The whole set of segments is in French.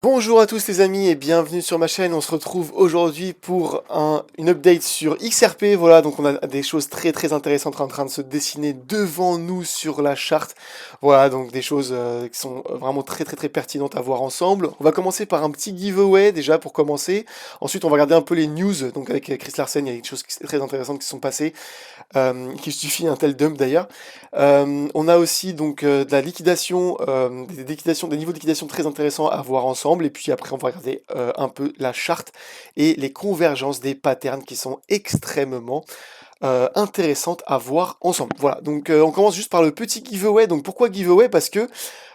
Bonjour à tous les amis et bienvenue sur ma chaîne. On se retrouve aujourd'hui pour une update sur XRP. Voilà, donc on a des choses très intéressantes en train de se dessiner devant nous sur la charte. Voilà, donc des choses qui sont vraiment très pertinentes à voir ensemble. On va commencer par un petit giveaway déjà pour commencer. Ensuite, on va regarder un peu les news. Donc avec Chris Larsen, il y a des choses très intéressantes qui sont passées, qui justifient un tel dump d'ailleurs. On a aussi donc de la liquidation, des niveaux de liquidation très intéressants à voir ensemble. Et puis après, on va regarder un peu la charte et les convergences des patterns qui sont extrêmement intéressantes à voir ensemble. Voilà, donc on commence juste par le petit giveaway. Donc pourquoi giveaway? Parce que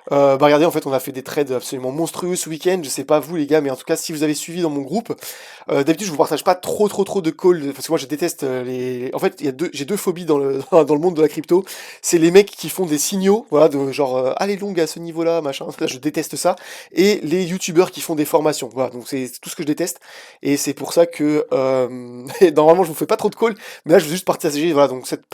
bah regardez, en fait, on a fait des trades absolument monstrueux ce week-end. Je sais pas vous les gars, mais en tout cas, si vous avez suivi dans mon groupe, d'habitude je vous partage pas trop de calls parce que moi je déteste les. En fait, j'ai deux phobies dans le dans le monde de la crypto. C'est les mecs qui font des signaux, voilà, de genre allez longue à ce niveau-là, machin. Ça, je déteste ça. Et les youtubeurs qui font des formations. Voilà, donc c'est tout ce que je déteste. Et c'est pour ça que normalement je vous fais pas trop de calls, mais là je veux juste partager voilà donc cette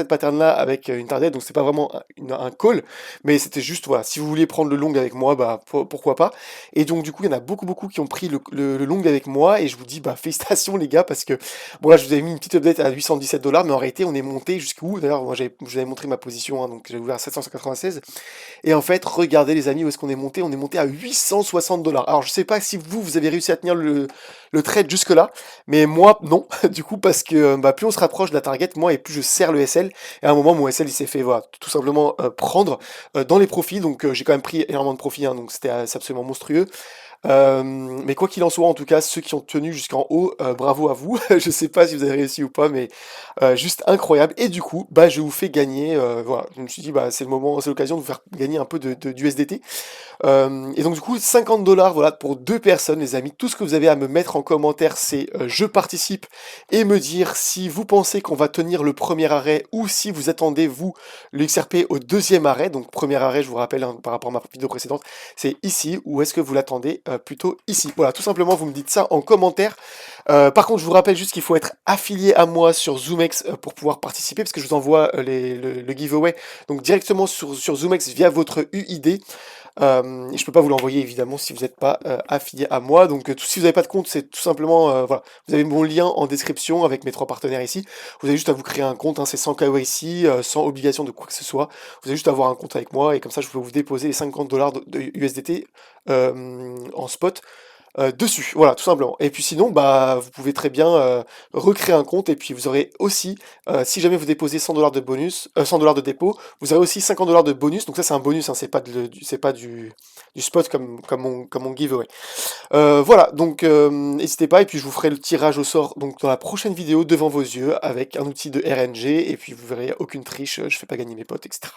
pattern là avec une target. Donc c'est pas vraiment un call, mais c'était juste voilà. Si vous vouliez prendre le long avec moi, bah pourquoi pas. Et donc du coup, il y en a beaucoup qui ont pris le long avec moi, et je vous dis bah félicitations les gars, parce que bon là je vous avais mis une petite update à 817 $, mais en réalité on est monté jusqu'où? D'ailleurs moi je vous avais montré ma position, hein, donc j'ai ouvert à 796, et en fait regardez les amis où est-ce qu'on est monté? On est monté à 860 $. Alors je sais pas si vous avez réussi à tenir le trade jusque là, mais moi non, du coup, parce que bah, plus on se rapproche de la target, moi, et plus je serre le SL, et à un moment mon SL il s'est fait voilà, tout simplement prendre dans les profits. Donc j'ai quand même pris énormément de profits, hein, donc c'est absolument monstrueux. Mais quoi qu'il en soit, en tout cas, ceux qui ont tenu jusqu'en haut, bravo à vous. Je sais pas si vous avez réussi ou pas, mais juste incroyable. Et du coup, bah, je vous fais gagner. Voilà, je me suis dit, bah, c'est le moment, c'est l'occasion de vous faire gagner un peu d'USDT. Et donc du coup, 50 $, voilà, pour deux personnes, les amis. Tout ce que vous avez à me mettre en commentaire, c'est je participe, et me dire si vous pensez qu'on va tenir le premier arrêt, ou si vous attendez, vous, le XRP au deuxième arrêt. Donc premier arrêt, je vous rappelle, hein, par rapport à ma vidéo précédente, c'est ici, ou est-ce que vous l'attendez plutôt ici? Voilà, tout simplement, vous me dites ça en commentaire. Par contre, je vous rappelle juste qu'il faut être affilié à moi sur ZoomX pour pouvoir participer, parce que je vous envoie le giveaway donc directement sur ZoomX via votre UID. Et je peux pas vous l'envoyer évidemment si vous n'êtes pas affilié à moi. Donc si vous n'avez pas de compte, c'est tout simplement voilà, vous avez mon lien en description avec mes trois partenaires ici. Vous avez juste à vous créer un compte, hein, c'est sans KYC, sans obligation de quoi que ce soit. Vous avez juste à avoir un compte avec moi, et comme ça je peux vous déposer les 50 $ de USDT en spot dessus, voilà, tout simplement. Et puis sinon, bah, vous pouvez très bien recréer un compte, et puis vous aurez aussi, si jamais vous déposez 100 $ de bonus, 100 $ de dépôt, vous aurez aussi 50 $ de bonus. Donc ça, c'est un bonus, hein, c'est pas du spot comme mon giveaway. Voilà, donc n'hésitez pas, et puis je vous ferai le tirage au sort donc dans la prochaine vidéo devant vos yeux avec un outil de RNG, et puis vous verrez, aucune triche, je fais pas gagner mes potes, etc.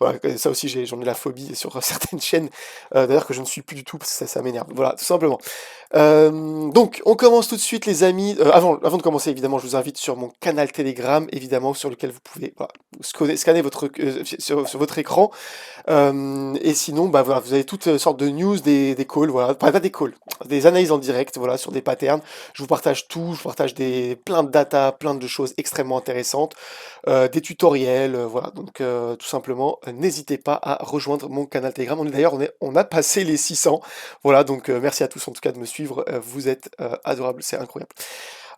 Voilà, ça aussi j'en ai la phobie sur certaines chaînes, d'ailleurs que je ne suis plus du tout parce que ça m'énerve. Voilà, tout simplement. Donc on commence tout de suite les amis. Avant de commencer, évidemment, je vous invite sur mon canal Telegram, évidemment, sur lequel vous pouvez voilà, scanner votre, sur votre écran. Et sinon, bah voilà, vous avez toutes sortes de news, des calls, voilà, enfin, pas des calls, des analyses en direct, voilà, sur des patterns. Je vous partage tout, je vous partage plein de data, plein de choses extrêmement intéressantes, des tutoriels, voilà. Donc tout simplement, n'hésitez pas à rejoindre mon canal Telegram. On a passé les 600, voilà. Donc merci à tous en tout cas de me suivre. Vous êtes adorables, c'est incroyable.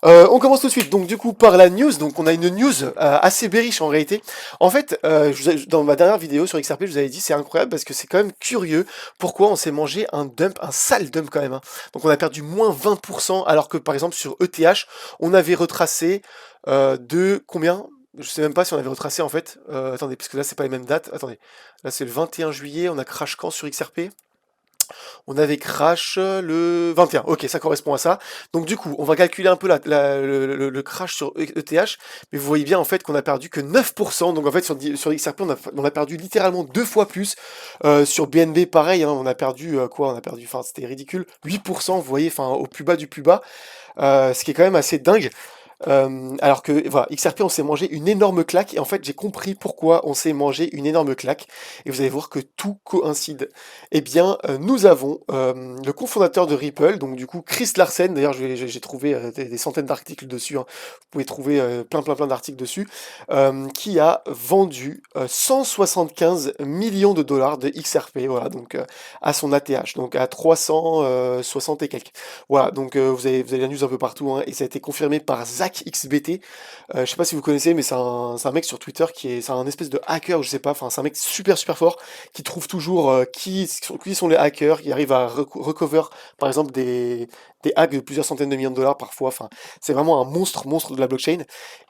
On commence tout de suite, donc du coup par la news. Donc on a une news assez bearish en réalité. En fait, dans ma dernière vidéo sur XRP, je vous avais dit c'est incroyable parce que c'est quand même curieux pourquoi on s'est mangé un dump, un sale dump quand même, hein. Donc on a perdu moins 20%, alors que par exemple sur ETH, on avait retracé de combien? Je sais même pas si on avait retracé en fait. Attendez, parce que là c'est pas les mêmes dates. Attendez, là c'est le 21 juillet, on a crash quand sur XRP? On avait crash le 21. Ok, ça correspond à ça. Donc du coup, on va calculer un peu le crash sur ETH, mais vous voyez bien en fait qu'on a perdu que 9%. Donc en fait sur XRP, on a perdu littéralement deux fois plus. Sur BNB, pareil, hein, on a perdu quoi? On a perdu, enfin c'était ridicule, 8%, vous voyez, enfin au plus bas du plus bas. Ce qui est quand même assez dingue. Alors que voilà, XRP, on s'est mangé une énorme claque et en fait, j'ai compris pourquoi on s'est mangé une énorme claque et vous allez voir que tout coïncide. Eh bien, nous avons le cofondateur de Ripple, donc du coup Chris Larsen, d'ailleurs j'ai trouvé des centaines d'articles dessus, hein. Vous pouvez trouver plein d'articles dessus, qui a vendu 175 millions de dollars de XRP, voilà, donc à son ATH, donc à 360 et quelques. Voilà, donc vous avez la news un peu partout, hein, et ça a été confirmé par Zach XBT. Je sais pas si vous connaissez, mais c'est un mec sur Twitter c'est un espèce de hacker, je sais pas, enfin c'est un mec super fort qui trouve toujours qui sont les hackers, qui arrive à recover par exemple des hacks de plusieurs centaines de millions de dollars parfois. Enfin, c'est vraiment un monstre de la blockchain.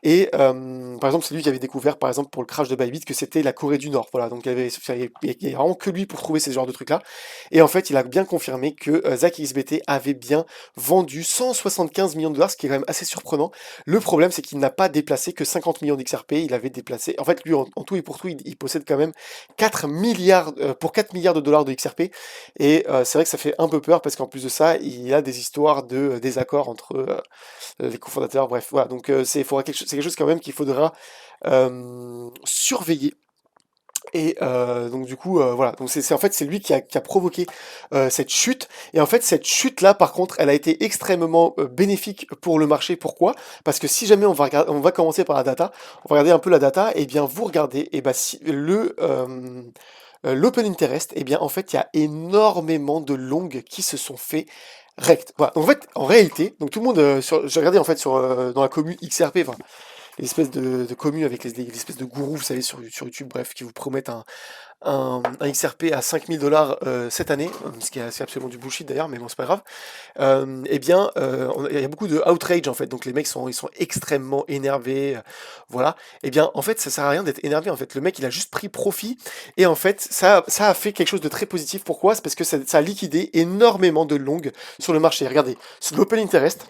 Et par exemple, c'est lui qui avait découvert, par exemple, pour le crash de Bybit, que c'était la Corée du Nord. Voilà, donc il y a vraiment que lui pour trouver ces genres de trucs-là. Et en fait, il a bien confirmé que Zach XBT avait bien vendu 175 millions de dollars, ce qui est quand même assez surprenant. Le problème, c'est qu'il n'a pas déplacé que 50 millions d'XRP, il avait déplacé. En fait, lui, en tout et pour tout, il possède quand même 4 milliards, pour 4 milliards de dollars de XRP. Et c'est vrai que ça fait un peu peur parce qu'en plus de ça, il y a des histoires de désaccords entre les cofondateurs. Bref, voilà. Donc, c'est quelque chose quand même qu'il faudra surveiller. Et donc du coup, voilà, donc en fait c'est lui qui a provoqué cette chute. Et en fait cette chute là, par contre, elle a été extrêmement bénéfique pour le marché. Pourquoi? Parce que si jamais on va commencer par la data, on va regarder un peu la data. Et bien vous regardez, et ben si l'open interest, et bien en fait il y a énormément de longues qui se sont fait rect. Voilà. Donc en fait, en réalité, donc tout le monde, j'ai regardé en fait dans la commune XRP, enfin, les espèces de communes avec les espèces de gourous, vous savez, sur YouTube, bref, qui vous promettent un XRP à 5000 dollars cette année, ce qui est assez absolument du bullshit d'ailleurs, mais bon, c'est pas grave. Eh bien, il y a beaucoup de outrage en fait, donc les mecs ils sont extrêmement énervés, voilà. Eh bien, en fait, ça sert à rien d'être énervé, en fait. Le mec, il a juste pris profit, et en fait, ça a fait quelque chose de très positif. Pourquoi? C'est parce que ça a liquidé énormément de longues sur le marché. Regardez, sur l'open interest,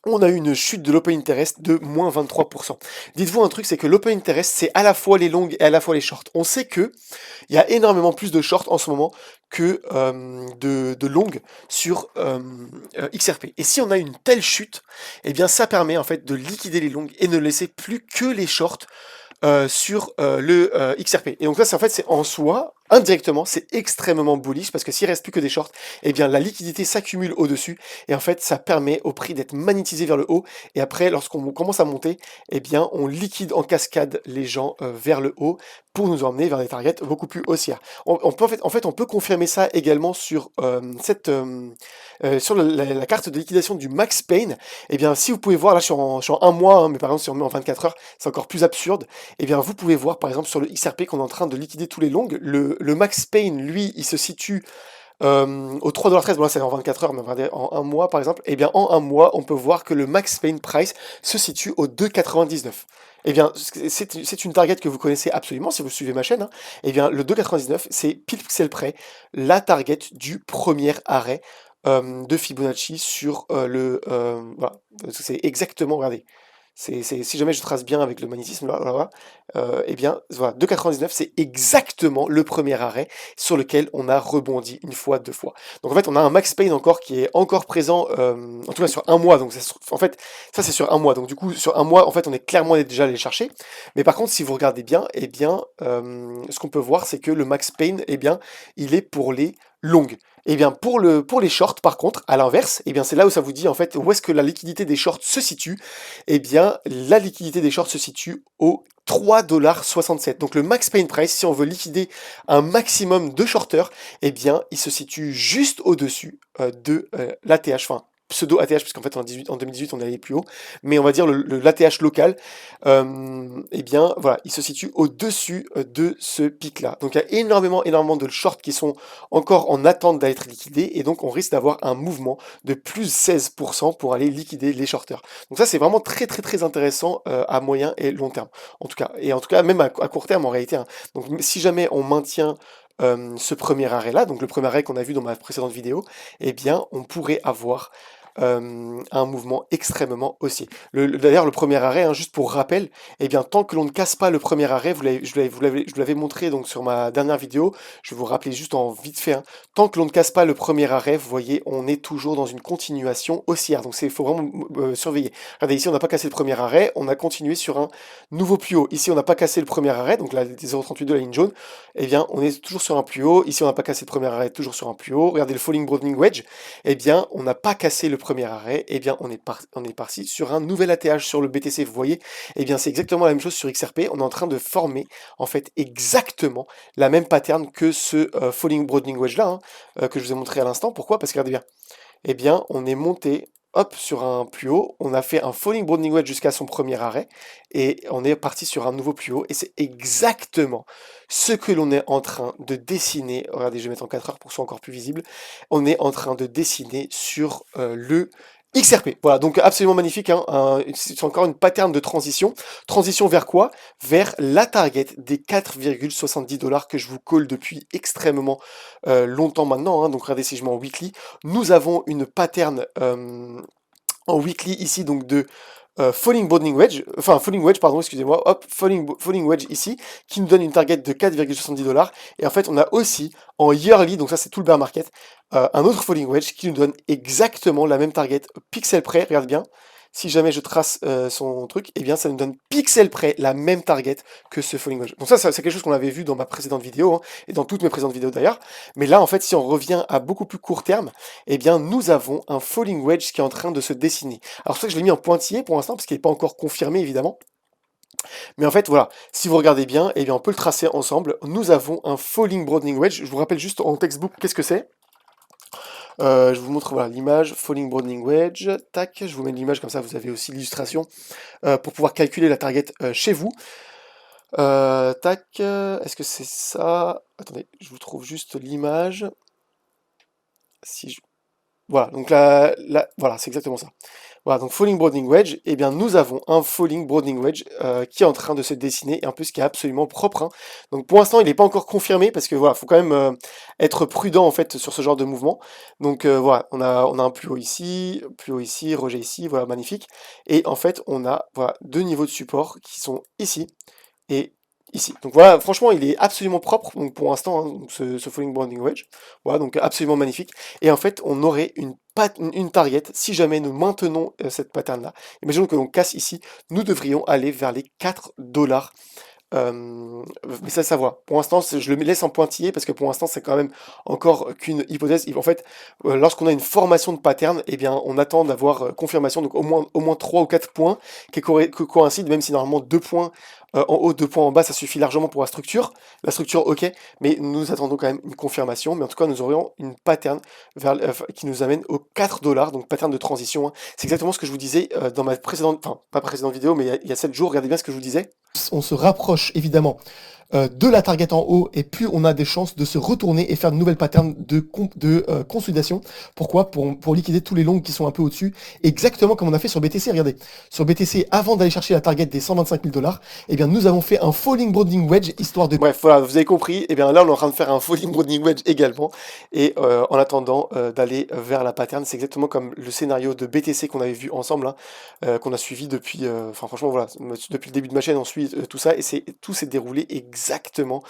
on a eu une chute de l'open interest de moins 23%. Dites-vous un truc, c'est que l'open interest, c'est à la fois les longues et à la fois les shorts. On sait que il y a énormément plus de shorts en ce moment que de longues sur XRP. Et si on a une telle chute, eh bien ça permet en fait de liquider les longues et ne laisser plus que les shorts sur le XRP. Et donc là, c'est en soi, indirectement, c'est extrêmement bullish parce que s'il reste plus que des shorts, eh bien la liquidité s'accumule au-dessus et en fait ça permet au prix d'être magnétisé vers le haut. Et après, lorsqu'on commence à monter, eh bien on liquide en cascade les gens vers le haut pour nous emmener vers des targets beaucoup plus haussières. On peut en fait on peut confirmer ça également sur sur la carte de liquidation du Max Pain. Eh bien si vous pouvez voir là sur un mois, hein, mais par exemple si on met en 24 heures, c'est encore plus absurde. Eh bien, vous pouvez voir, par exemple, sur le XRP qu'on est en train de liquider tous les longs, le Max Pain, lui, il se situe au 3,13$. Bon, là, c'est en 24 heures, mais regardez, en un mois, par exemple. Eh bien, en un mois, on peut voir que le Max Pain Price se situe au 2,99$. Eh bien, c'est une target que vous connaissez absolument si vous suivez ma chaîne, hein. Eh bien, le 2,99$, c'est pile pixel près la target du premier arrêt de Fibonacci sur voilà. C'est exactement, regardez. Si jamais je trace bien avec le magnétisme, là, eh bien, voilà, 2,99, c'est exactement le premier arrêt sur lequel on a rebondi une fois, deux fois. Donc en fait, on a un max pain encore qui est encore présent, en tout cas sur un mois. Donc en fait, ça c'est sur un mois. Donc du coup, sur un mois, en fait, on est clairement déjà allé chercher. Mais par contre, si vous regardez bien, eh bien, ce qu'on peut voir, c'est que le max pain, eh bien, il est pour les longues. Eh bien, pour les shorts, par contre, à l'inverse, eh bien, c'est là où ça vous dit en fait où est-ce que la liquidité des shorts se situe. Eh bien, la liquidité des shorts se situe au 3,67$. Donc le max pain price, si on veut liquider un maximum de shorters, eh bien, il se situe juste au-dessus de l'ATH, enfin pseudo ATH, puisqu'en fait en 2018 on est allé plus haut, mais on va dire l'ATH local, eh bien voilà, il se situe au-dessus de ce pic-là. Donc il y a énormément de shorts qui sont encore en attente d'être liquidés, et donc on risque d'avoir un mouvement de plus 16% pour aller liquider les shorters. Donc ça c'est vraiment très intéressant à moyen et long terme, en tout cas. Et en tout cas même à court terme en réalité, hein. Donc si jamais on maintient ce premier arrêt là, donc le premier arrêt qu'on a vu dans ma précédente vidéo, eh bien on pourrait avoir un mouvement extrêmement haussier. D'ailleurs, le premier arrêt, hein, juste pour rappel, eh bien, tant que l'on ne casse pas le premier arrêt, je vous l'avais montré donc sur ma dernière vidéo, je vais vous rappeler juste en vite fait, hein, tant que l'on ne casse pas le premier arrêt, vous voyez, on est toujours dans une continuation haussière. Donc il faut vraiment surveiller. Regardez, ici, on n'a pas cassé le premier arrêt, on a continué sur un nouveau plus haut. Ici, on n'a pas cassé le premier arrêt, donc là, les 0,38 de la ligne jaune, eh bien, on est toujours sur un plus haut. Ici, on n'a pas cassé le premier arrêt, toujours sur un plus haut. Regardez le falling broadening wedge, eh bien, on n'a pas cassé le premier arrêt, eh bien, on est parti sur un nouvel ATH sur le BTC, vous voyez, eh bien, c'est exactement la même chose sur XRP. On est en train de former, en fait, exactement la même pattern que ce falling broadening wedge là, hein, que je vous ai montré à l'instant. Pourquoi? Parce que regardez bien, eh bien, on est monté, hop, sur un plus haut, on a fait un falling broadening wedge jusqu'à son premier arrêt, et on est parti sur un nouveau plus haut, et c'est exactement ce que l'on est en train de dessiner. Regardez, je vais mettre en 4 heures pour que ce soit encore plus visible. On est en train de dessiner sur le XRP. Voilà, donc absolument magnifique, hein, c'est encore une pattern de transition. Transition vers quoi? Vers la target des 4,70 $ que je vous colle depuis extrêmement longtemps maintenant, hein. Donc regardez, si je mets en weekly, nous avons une pattern en weekly ici, donc de falling broadening wedge, enfin falling wedge, pardon, excusez-moi, hop, falling wedge ici, qui nous donne une target de 4,70 $. Et en fait, on a aussi en yearly, donc ça c'est tout le bear market, un autre falling wedge qui nous donne exactement la même target, pixel près, regarde bien. Si jamais je trace son truc, eh bien ça nous donne pixel près la même target que ce falling wedge. Donc ça c'est quelque chose qu'on avait vu dans ma précédente vidéo, hein, et dans toutes mes précédentes vidéos d'ailleurs. Mais là, en fait, si on revient à beaucoup plus court terme, eh bien nous avons un falling wedge qui est en train de se dessiner. Alors c'est pour ça que je l'ai mis en pointillé pour l'instant, parce qu'il n'est pas encore confirmé évidemment. Mais en fait, voilà, si vous regardez bien, eh bien on peut le tracer ensemble. Nous avons un falling broadening wedge. Je vous rappelle juste en textbook qu'est-ce que c'est. Je vous montre voilà l'image, falling broadening wedge, tac, je vous mets l'image comme ça, vous avez aussi l'illustration pour pouvoir calculer la target chez vous. Tac, est-ce que c'est ça? Attendez, je vous trouve juste l'image. Si je... Voilà, donc voilà, c'est exactement ça. Voilà, donc falling broadening wedge, eh bien nous avons un falling broadening wedge qui est en train de se dessiner, et en plus qui est absolument propre, hein. Donc pour l'instant il n'est pas encore confirmé, parce que voilà, faut quand même être prudent en fait sur ce genre de mouvement. Donc voilà, on a un plus haut ici, rejet ici, voilà, magnifique. Et en fait on a voilà, deux niveaux de support qui sont ici et ici. Donc voilà, franchement, il est absolument propre, donc pour l'instant, hein, donc ce falling broadening wedge. Voilà, donc absolument magnifique. Et en fait, on aurait une target, si jamais nous maintenons cette pattern-là. Imaginons que l'on casse ici, nous devrions aller vers les 4 $. Mais ça voit. Pour l'instant, je le laisse en pointillé parce que pour l'instant, c'est quand même encore qu'une hypothèse. En fait, lorsqu'on a une formation de pattern, eh bien, on attend d'avoir confirmation, donc au moins 3 ou 4 points qui coïncident, même si normalement 2 points en haut, 2 points en bas, ça suffit largement pour la structure. La structure, ok, mais nous attendons quand même une confirmation. Mais en tout cas, nous aurions une pattern qui nous amène aux 4 $, donc pattern de transition, hein. C'est exactement ce que je vous disais dans ma précédente, enfin, pas précédente vidéo, mais il y a 7 jours. Regardez bien ce que je vous disais. On se rapproche évidemment de la target en haut, et plus on a des chances de se retourner et faire de nouvelles patterns de consolidation. Pourquoi? Pour liquider tous les longs qui sont un peu au-dessus, exactement comme on a fait sur BTC. Regardez, sur BTC, avant d'aller chercher la target des 125 000 $, eh bien nous avons fait un falling broadening wedge, histoire de... Bref, voilà, vous avez compris, eh bien là on est en train de faire un falling broadening wedge également, et en attendant d'aller vers la pattern, c'est exactement comme le scénario de BTC qu'on avait vu ensemble, hein, qu'on a suivi depuis, enfin franchement voilà, depuis le début de ma chaîne on suit tout ça, et tout s'est déroulé exactement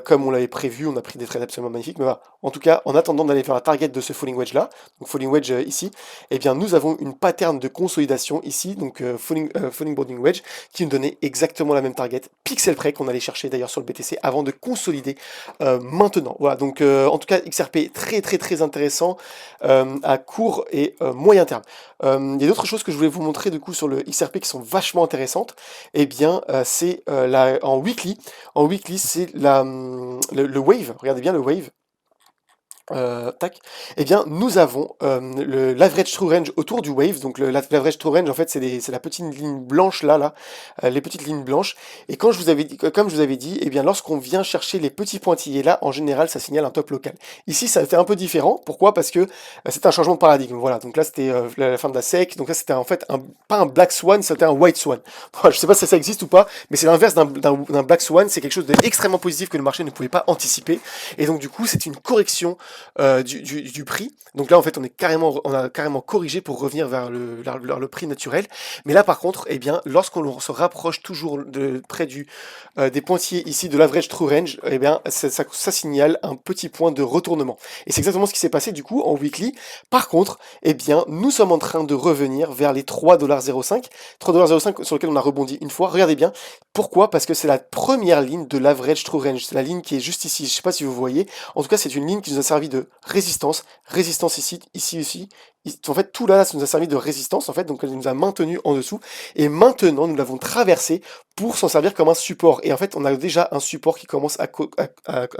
comme on l'avait prévu. On a pris des trades absolument magnifiques, mais voilà. En tout cas, en attendant d'aller vers la target de ce falling wedge là, donc falling wedge ici, eh bien nous avons une pattern de consolidation ici, donc falling broadening wedge, qui nous donnait exactement la même target, pixel près, qu'on allait chercher d'ailleurs sur le BTC avant de consolider maintenant. Voilà, donc en tout cas XRP très intéressant à court et moyen terme. Il y a d'autres choses que je voulais vous montrer du coup sur le XRP qui sont vachement intéressantes. Eh bien, c'est en weekly. En weekly, c'est le wave. Regardez bien le wave. Tac. Eh bien, nous avons l'average true range autour du wave. Donc l'average true range, en fait, c'est la petite ligne blanche là, les petites lignes blanches. Et quand je vous avais dit, comme je vous avais dit, eh bien, lorsqu'on vient chercher les petits pointillés là, en général, ça signale un top local. Ici, ça a été un peu différent. Pourquoi? Parce que c'était un changement de paradigme. Voilà. Donc là, c'était la fin de la SEC. Donc là, c'était en fait pas un black swan, c'était un white swan. Voilà, je sais pas si ça existe ou pas, mais c'est l'inverse d'un black swan. C'est quelque chose d'extrêmement positif que le marché ne pouvait pas anticiper. Et donc du coup, c'est une correction du prix. Donc là, en fait, on a carrément corrigé pour revenir vers le prix naturel. Mais là, par contre, eh bien, lorsqu'on se rapproche toujours près des pointillés ici de l'average true range, eh bien, ça signale un petit point de retournement. Et c'est exactement ce qui s'est passé du coup en weekly. Par contre, eh bien, nous sommes en train de revenir vers les 3,05 $, 3,05 $ sur lequel on a rebondi une fois. Regardez bien. Pourquoi? Parce que c'est la première ligne de l'average true range. C'est la ligne qui est juste ici. Je ne sais pas si vous voyez. En tout cas, c'est une ligne qui nous a servi de résistance. Résistance ici, ici. En fait, tout là, ça nous a servi de résistance, en fait, donc elle nous a maintenu en dessous. Et maintenant, nous l'avons traversé pour s'en servir comme un support. Et en fait, on a déjà un support qui commence à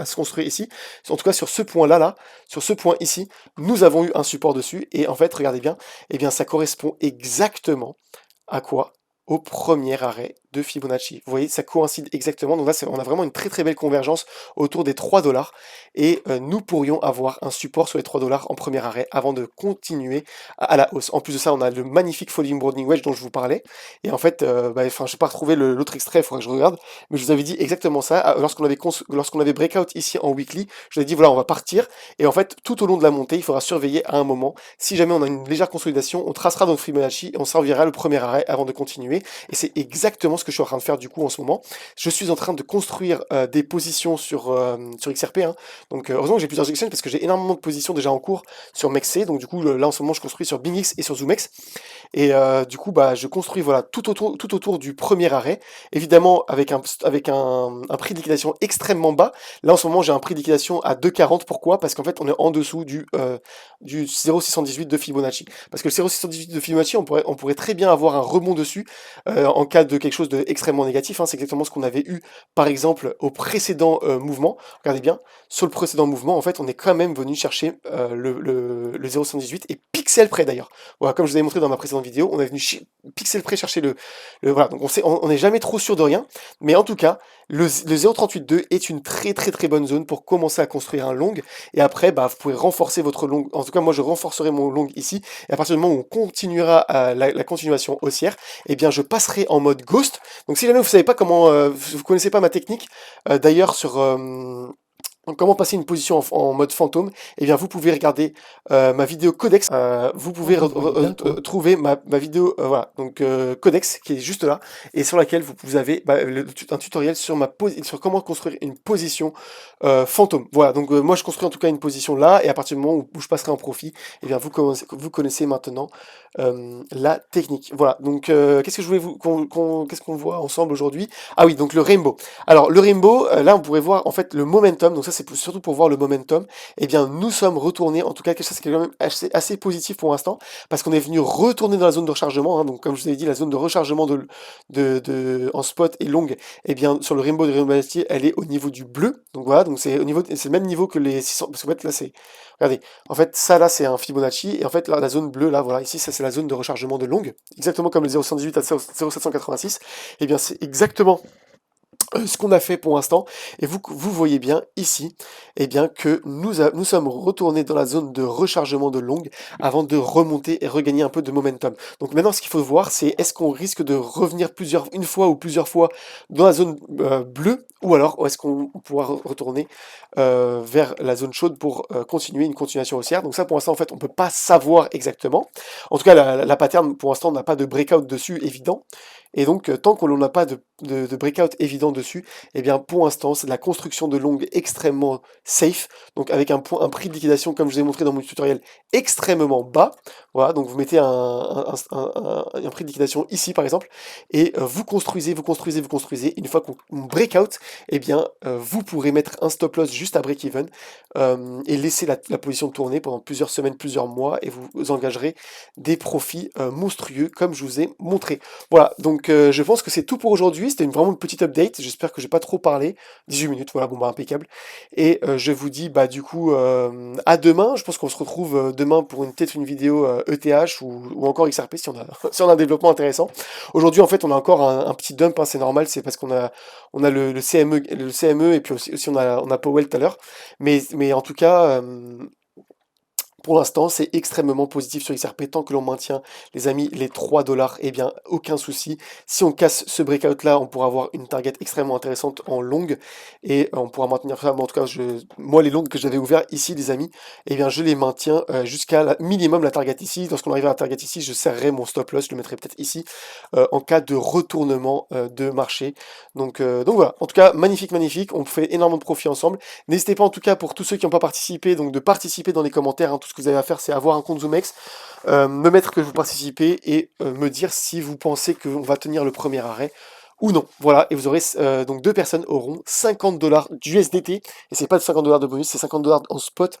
se construire ici. En tout cas, sur ce point-là, sur ce point ici, nous avons eu un support dessus. Et en fait, regardez bien, eh bien, ça correspond exactement à quoi? Au premier arrêt de Fibonacci. Vous voyez, ça coïncide exactement. Donc là, on a vraiment une très très belle convergence autour des 3 $. Et nous pourrions avoir un support sur les 3 $ en premier arrêt avant de continuer à la hausse. En plus de ça, on a le magnifique Falling Broadening Wedge dont je vous parlais. Et en fait, je n'ai pas retrouvé l'autre extrait, il faudrait que je regarde. Mais je vous avais dit exactement ça. Lorsqu'on avait breakout ici en weekly, je vous avais dit, voilà, on va partir. Et en fait, tout au long de la montée, il faudra surveiller à un moment. Si jamais on a une légère consolidation, on tracera notre Fibonacci et on servira le premier arrêt avant de continuer. Et c'est exactement ce que je suis en train de faire du coup en ce moment. Je suis en train de construire des positions sur XRP. Hein. Donc heureusement que j'ai plusieurs exchanges parce que j'ai énormément de positions déjà en cours sur MEXC. Donc du coup là en ce moment je construis sur BingX et sur ZoomX. Et du coup je construis voilà tout autour du premier arrêt. Évidemment avec un prix de liquidation extrêmement bas. Là en ce moment j'ai un prix de liquidation à 2,40. Pourquoi? Parce qu'en fait on est en dessous du 0,618 de Fibonacci. Parce que le 0,618 de Fibonacci on pourrait très bien avoir un rebond dessus en cas de quelque chose d'extrêmement négatif. Hein. C'est exactement ce qu'on avait eu par exemple au précédent mouvement. Regardez bien, sur le précédent mouvement, en fait, on est quand même venu chercher le 0,118 et pixel près d'ailleurs. Voilà, comme je vous avais montré dans ma précédente vidéo, on est venu pixel près chercher voilà, donc on n'est jamais trop sûr de rien, mais en tout cas, le 0,382 est une très très très bonne zone pour commencer à construire un long, et après, vous pouvez renforcer votre long, en tout cas, moi je renforcerai mon long ici, et à partir du moment où on continuera la continuation haussière, eh bien je passerai en mode ghost. Donc si jamais vous savez pas comment, vous connaissez pas ma technique, d'ailleurs sur donc, comment passer une position en mode fantôme? Eh bien, vous pouvez regarder ma vidéo Codex. Vous pouvez trouver ma vidéo voilà, donc Codex qui est juste là et sur laquelle vous avez un tutoriel sur sur comment construire une position fantôme. Voilà, donc moi je construis en tout cas une position là et à partir du moment où je passerai en profit, eh bien vous connaissez maintenant la technique. Voilà, donc qu'est-ce que je voulais qu'est-ce qu'on voit ensemble aujourd'hui? Ah oui, donc le rainbow. Alors le rainbow, là on pourrait voir en fait le momentum, donc ça c'est surtout pour voir le momentum, eh bien nous sommes retournés, en tout cas quelque chose qui est quand même assez positif pour l'instant, parce qu'on est venu retourner dans la zone de rechargement, hein, donc comme je vous avais dit, la zone de rechargement en spot et long, eh bien sur le rainbow de Rainbow Bastier, elle est au niveau du bleu, donc voilà, donc c'est le même niveau que les 600, parce qu'en fait là c'est, regardez, en fait ça là c'est un Fibonacci, et en fait là, la zone bleue là, voilà, ici ça c'est la zone de rechargement de long, exactement comme le 0,118 à 0,786, eh bien c'est exactement ce qu'on a fait pour l'instant, et vous voyez bien ici, eh bien que nous sommes retournés dans la zone de rechargement de long avant de remonter et regagner un peu de momentum. Donc maintenant, ce qu'il faut voir, c'est est-ce qu'on risque de revenir une fois ou plusieurs fois dans la zone bleue, ou alors est-ce qu'on pourra retourner vers la zone chaude pour continuer une continuation haussière. Donc ça, pour l'instant, en fait, on peut pas savoir exactement. En tout cas, la pattern, pour l'instant, on n'a pas de breakout dessus évident. Et donc, tant qu'on n'a pas de breakout évident dessus, eh bien, pour l'instant, c'est de la construction de long extrêmement safe, donc avec un prix de liquidation, comme je vous ai montré dans mon tutoriel, extrêmement bas. Voilà, donc vous mettez un prix de liquidation ici, par exemple, et vous construisez. Une fois qu'on breakout, eh bien, vous pourrez mettre un stop loss juste à break-even et laisser la position tourner pendant plusieurs semaines, plusieurs mois, et vous engagerez des profits monstrueux, comme je vous ai montré. Voilà, donc je pense que c'est tout pour aujourd'hui. C'était vraiment une petite update. J'espère que j'ai pas trop parlé. 18 minutes, voilà, bon impeccable. Et je vous dis du coup à demain. Je pense qu'on se retrouve demain pour peut-être une vidéo ETH ou encore XRP si on a si on a un développement intéressant. Aujourd'hui en fait on a encore un petit dump, hein, c'est normal, c'est parce qu'on a le CME et puis aussi on a Powell tout à l'heure. Mais en tout cas Pour l'instant, c'est extrêmement positif sur XRP. Tant que l'on maintient, les amis, les 3 dollars, eh bien, aucun souci. Si on casse ce breakout-là, on pourra avoir une target extrêmement intéressante en longue et on pourra maintenir ça. Mais en tout cas, moi, les longues que j'avais ouvertes ici, les amis, eh bien, je les maintiens jusqu'à minimum la target ici. Lorsqu'on arrive à la target ici, je serrerai mon stop loss, je le mettrai peut-être ici en cas de retournement de marché. Donc voilà, en tout cas, magnifique, magnifique. On fait énormément de profit ensemble. N'hésitez pas en tout cas pour tous ceux qui n'ont pas participé, donc de participer dans les commentaires. Hein. Tout ce que vous avez à faire, c'est avoir un compte ZoomX, me mettre que vous participez et me dire si vous pensez qu'on va tenir le premier arrêt ou non. Voilà, et vous aurez donc deux personnes auront 50 dollars d'USDT, et c'est pas de 50 dollars de bonus, c'est 50 dollars en spot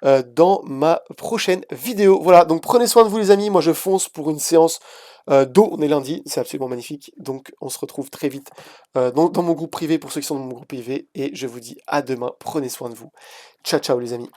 dans ma prochaine vidéo. Voilà, donc prenez soin de vous les amis, moi je fonce pour une séance d'eau, on est lundi, c'est absolument magnifique, donc on se retrouve très vite dans mon groupe privé pour ceux qui sont dans mon groupe privé, et je vous dis à demain, prenez soin de vous. Ciao ciao les amis.